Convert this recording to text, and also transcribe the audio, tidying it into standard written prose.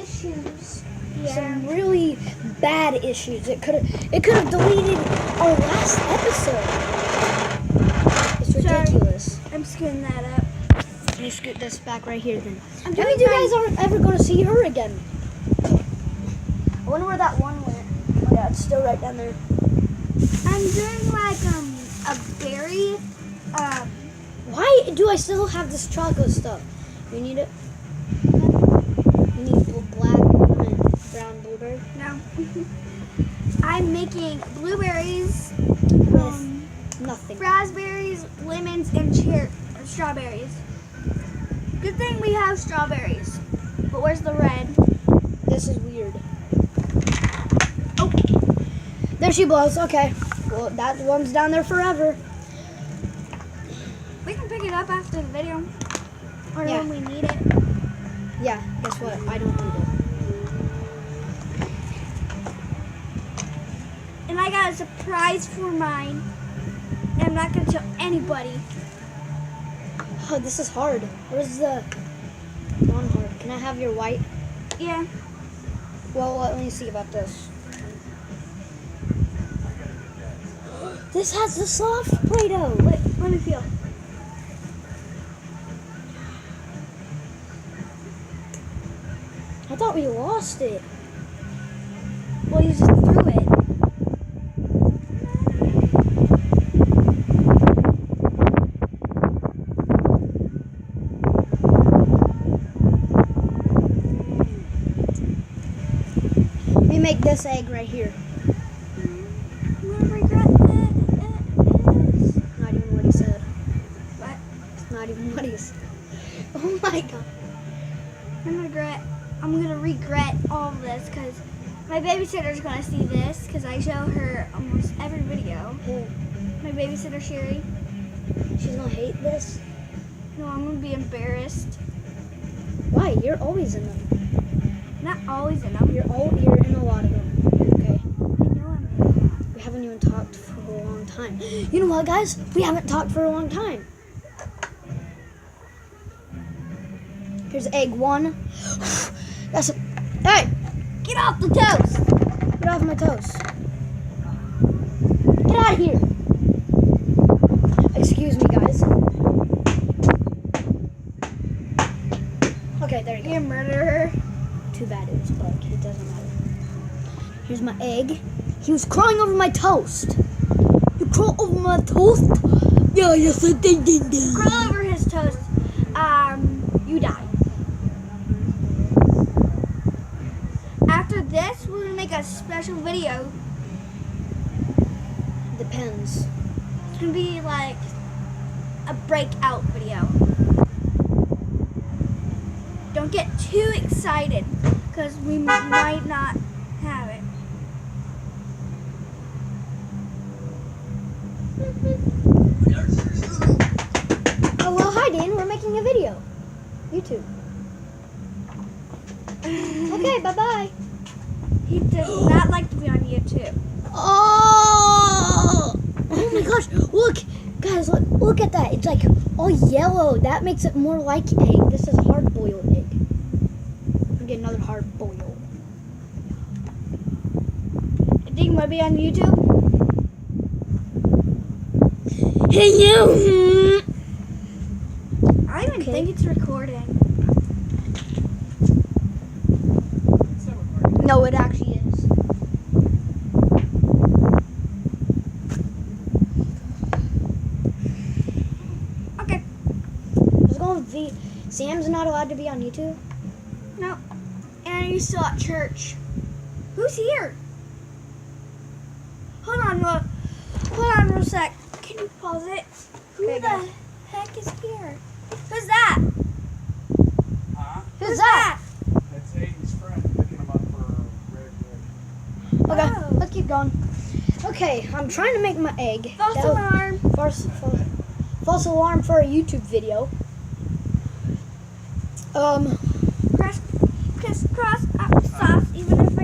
issues. Yeah. Some really bad issues. It could have deleted our last episode. It's ridiculous. I'm scooting that up. Let me scoot this back right here then. I'm That doing means you my- guys aren't ever going to see her again. I wonder where that one went. Oh yeah, it's still right down there. I'm doing like a berry. Why do I still have this chocolate stuff? You need it? You need black and brown blueberry? No. I'm making blueberries, With nothing. raspberries, lemons, and strawberries. Good thing we have strawberries. But where's the red? This is weird. Oh, there she blows. Okay. Well, that one's down there forever. We can pick it up after the video. Or Yeah. when we need it. Yeah, guess what? I don't need it. And I got a surprise for mine. And I'm not going to tell anybody. Oh, this is hard. Where's the non-hard? Can I have your white? Yeah. Well, let me see about this. This has the soft Play-Doh. Let me feel. I thought we lost it. Well, you just threw it. Let me make this egg right here. I'm going to regret this. Not even what he said. What? It's not even what he said. Oh my god. I'm gonna regret all of this because my babysitter's gonna see this because I show her almost every video. Hey, My babysitter Sherry. she's gonna hate this. No, I'm gonna be embarrassed. Why? You're always in them. Not always in them. You're in a lot of them. Okay. I know I'm in. We haven't even talked for a long time. You know what, guys? We haven't talked for a long time. Here's egg one. That's a. Hey! Get off the toast! Get off my toast. Get out of here. Excuse me, guys. Okay, there you You're a go. murderer. Too bad it was quick. It doesn't matter. Here's my egg. He was crawling over my toast. You crawl over my toast? Yeah, yes, I did. Crawl over his toast. You die. After this, we're gonna make a special video. Depends. It's gonna be like a breakout video. Don't get too excited because we might not have it. Oh, well, hi, Dan. We're making a video. YouTube. Okay, bye-bye. He does not like to be on YouTube. Oh! Oh my gosh! Look, guys, look at that. It's like all yellow. That makes it more like egg. This is hard-boiled egg. I'll get another hard-boiled. I think it might be on YouTube. Hey, you! I don't even Okay. think it's recording. No, it actually is. Okay. Let's go with V. Sam's not allowed to be on YouTube. No. And you're still at church. Who's here? Hold on real sec. Can you pause it? Who Okay, the go. heck is here? Who's that? Huh? Who's that? That's Aiden's friend picking him up for Red Rick. Okay, Oh. let's keep going. Okay, I'm trying to make my egg. False That'll- alarm. False alarm for a YouTube video. Crisscross sauce. Even if